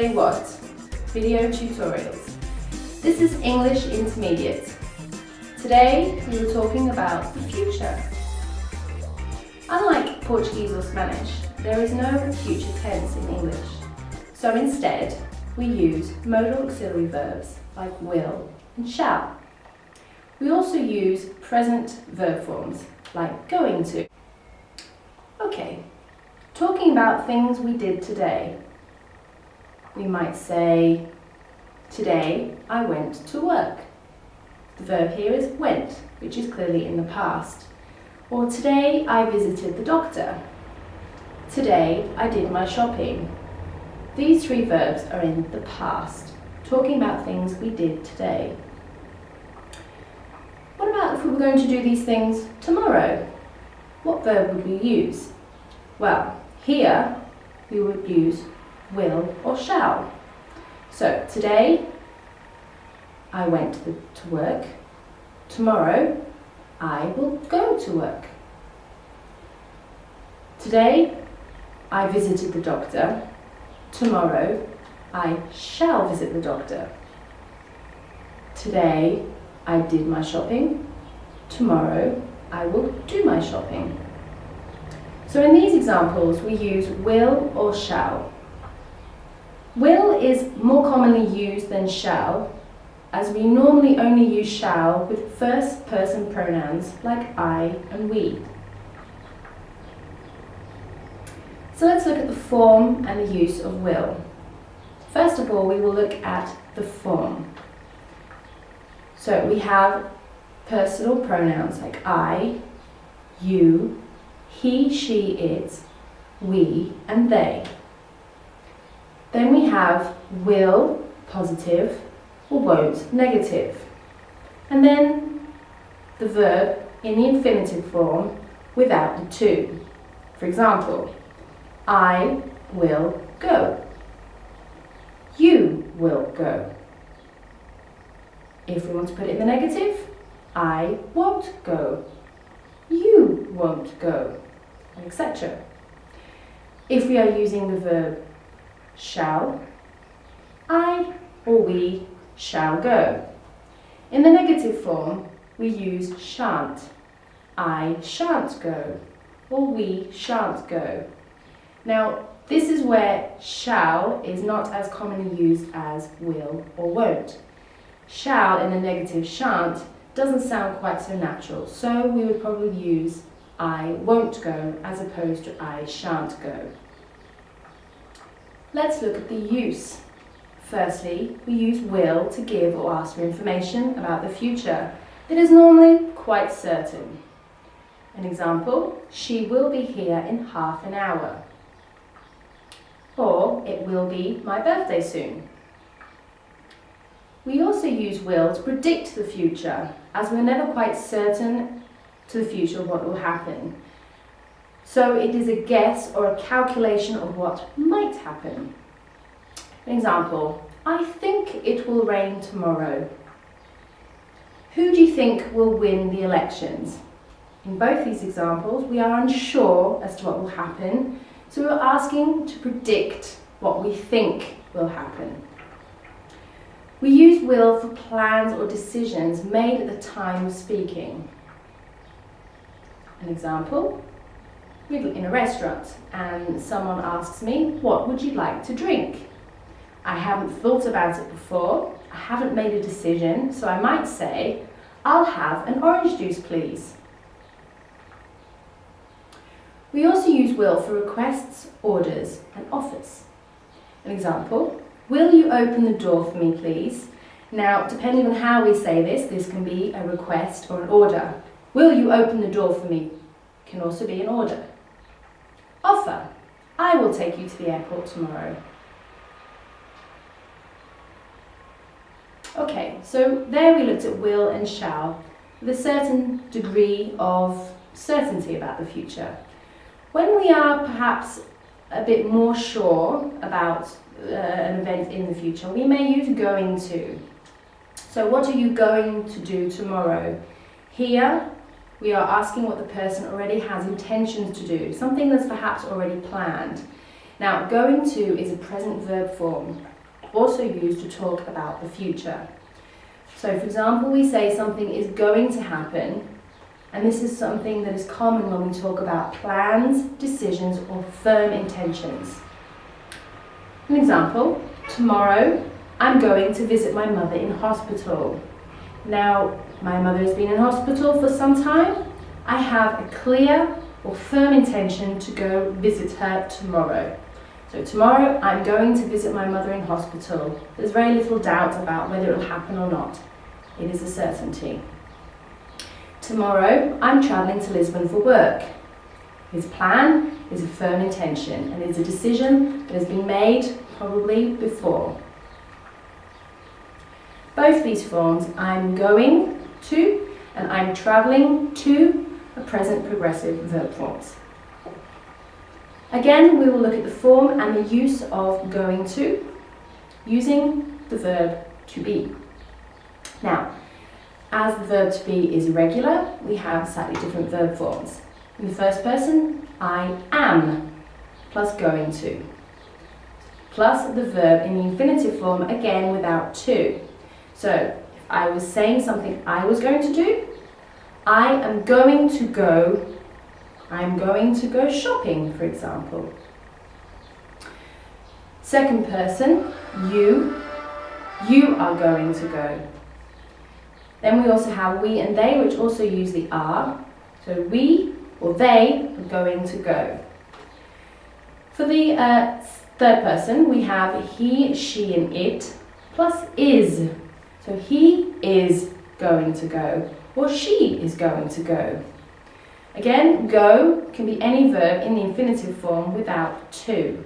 Say What? Video tutorials. This is English Intermediate. Today we were talking about the future. Unlike Portuguese or Spanish, there is no future tense in English. So instead, we use modal auxiliary verbs like will and shall. We also use present verb forms like going to. Okay, talking about things we did today. We might say, today I went to work. The verb here is went, which is clearly in the past. Or today I visited the doctor. Today I did my shopping. These three verbs are in the past, talking about things we did today. What about if we were going to do these things tomorrow? What verb would we use? Well, here we would use will or shall. So today I went to work. Tomorrow I will go to work. Today I visited the doctor. Tomorrow I shall visit the doctor. Today I did my shopping. Tomorrow I will do my shopping. So in these examples we use will or shall. Will is more commonly used than shall, as we normally only use shall with first person pronouns like I and we. So let's look at the form and the use of will. First of all, we will look at the form. So we have personal pronouns like I, you, he, she, it, we, and they. Then we have will, positive, or won't, negative. And then the verb in the infinitive form without the to. For example, I will go. You will go. If we want to put it in the negative, I won't go. You won't go, etc. If we are using the verb shall, I or we shall go. In the negative form, we use shan't. I shan't go, or we shan't go. Now, this is where shall is not as commonly used as will or won't. Shall in the negative shan't doesn't sound quite so natural, so we would probably use I won't go as opposed to I shan't go. Let's look at the use. Firstly, we use will to give or ask for information about the future that is normally quite certain. An example, she will be here in half an hour. Or, it will be my birthday soon. We also use will to predict the future, as we're never quite certain to the future what will happen. So it is a guess or a calculation of what might happen. An example, I think it will rain tomorrow. Who do you think will win the elections? In both these examples, we are unsure as to what will happen, so we're asking to predict what we think will happen. We use will for plans or decisions made at the time of speaking. An example, we're in a restaurant and someone asks me, what would you like to drink? I haven't thought about it before, I haven't made a decision, so I might say, I'll have an orange juice please. We also use will for requests, orders, and offers. An example, will you open the door for me please? Now, depending on how we say this can be a request or an order. Will you open the door for me? Can also be an order. Offer, I will take you to the airport tomorrow. Okay, so there we looked at will and shall with a certain degree of certainty about the future. When we are perhaps a bit more sure about an event in the future, we may use going to. So what are you going to do tomorrow? Here we are asking what the person already has intentions to do, something that's perhaps already planned. Now, going to is a present verb form, also used to talk about the future. So, for example, we say something is going to happen, and this is something that is common when we talk about plans, decisions, or firm intentions. An example, tomorrow I'm going to visit my mother in hospital. Now, my mother has been in hospital for some time. I have a clear or firm intention to go visit her tomorrow. So tomorrow I'm going to visit my mother in hospital. There's very little doubt about whether it will happen or not. It is a certainty. Tomorrow I'm travelling to Lisbon for work. His plan is a firm intention and is a decision that has been made probably before. Both these forms, I'm going to and I'm travelling to, are present progressive verb forms. Again, we will look at the form and the use of going to using the verb to be. Now, as the verb to be is irregular, we have slightly different verb forms. In the first person, I am plus going to, plus the verb in the infinitive form, again without to. So, if I was saying something I was going to do, I am going to go, I'm going to go shopping, for example. Second person, you are going to go. Then we also have we and they, which also use the are. So we or they are going to go. For the third person, we have he, she and it plus is. So he is going to go or she is going to go. Again, go can be any verb in the infinitive form without to.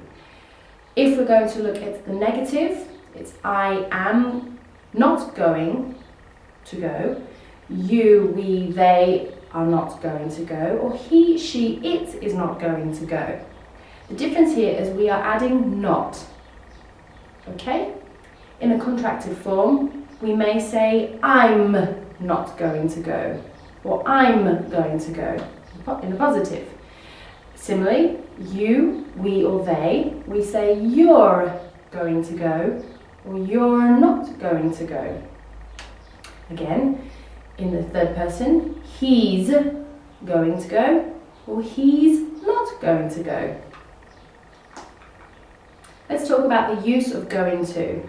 If we're going to look at the negative, it's I am not going to go, you, we, they are not going to go, or he, she, it is not going to go. The difference here is we are adding not. Okay? In a contracted form, we may say I'm not going to go, or I'm going to go, in a positive. Similarly, you, we or they, we say you're going to go, or you're not going to go. Again, in the third person, he's going to go, or he's not going to go. Let's talk about the use of going to.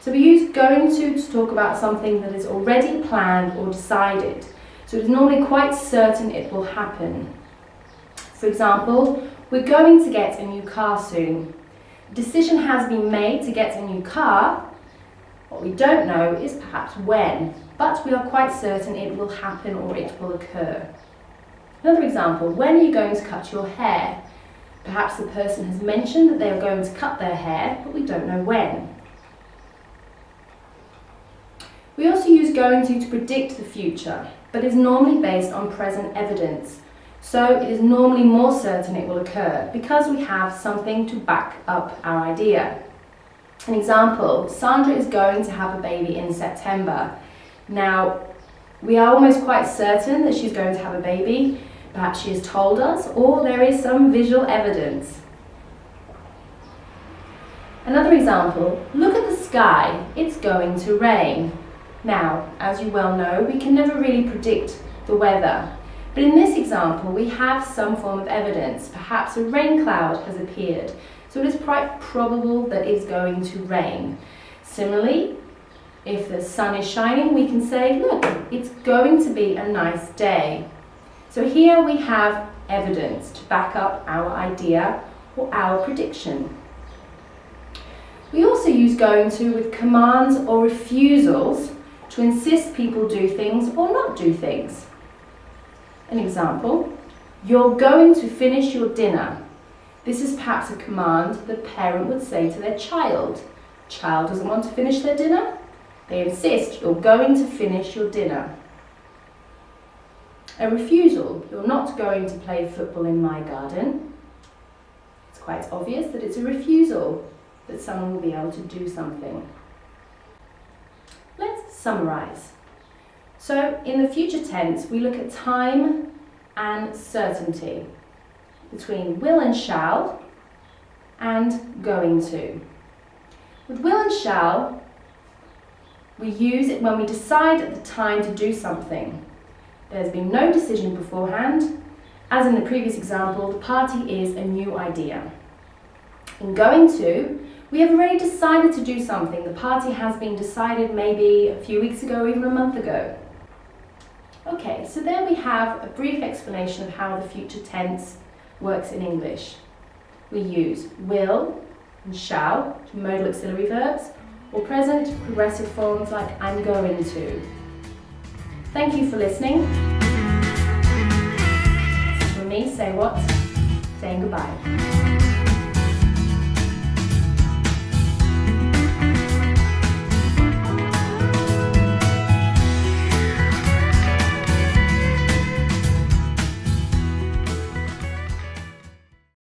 So we use going to talk about something that is already planned or decided. So it is normally quite certain it will happen. For example, we're going to get a new car soon. A decision has been made to get a new car. What we don't know is perhaps when, but we are quite certain it will happen or it will occur. Another example, when are you going to cut your hair? Perhaps the person has mentioned that they are going to cut their hair, but we don't know when. We also use going to predict the future, but is normally based on present evidence. So it is normally more certain it will occur because we have something to back up our idea. An example, Sandra is going to have a baby in September. Now, we are almost quite certain that she's going to have a baby. Perhaps she has told us, or there is some visual evidence. Another example, look at the sky, it's going to rain. Now, as you well know, we can never really predict the weather. But in this example, we have some form of evidence. Perhaps a rain cloud has appeared. So it is quite probable that it's going to rain. Similarly, if the sun is shining, we can say, look, it's going to be a nice day. So here we have evidence to back up our idea or our prediction. We also use going to with commands or refusals to insist people do things or not do things. An example, you're going to finish your dinner. This is perhaps a command the parent would say to their child. Child doesn't want to finish their dinner. They insist, you're going to finish your dinner. A refusal, you're not going to play football in my garden. It's quite obvious that it's a refusal, that someone will be able to do something. Let's summarise. So in the future tense, we look at time and certainty between will and shall and going to. With will and shall, we use it when we decide at the time to do something. There's been no decision beforehand. As in the previous example, the party is a new idea. In going to, we have already decided to do something. The party has been decided maybe a few weeks ago or even a month ago. Okay, so there we have a brief explanation of how the future tense works in English. We use will and shall to modal auxiliary verbs, or present progressive forms like I'm going to. Thank you for listening. This is from me, Say What, saying goodbye.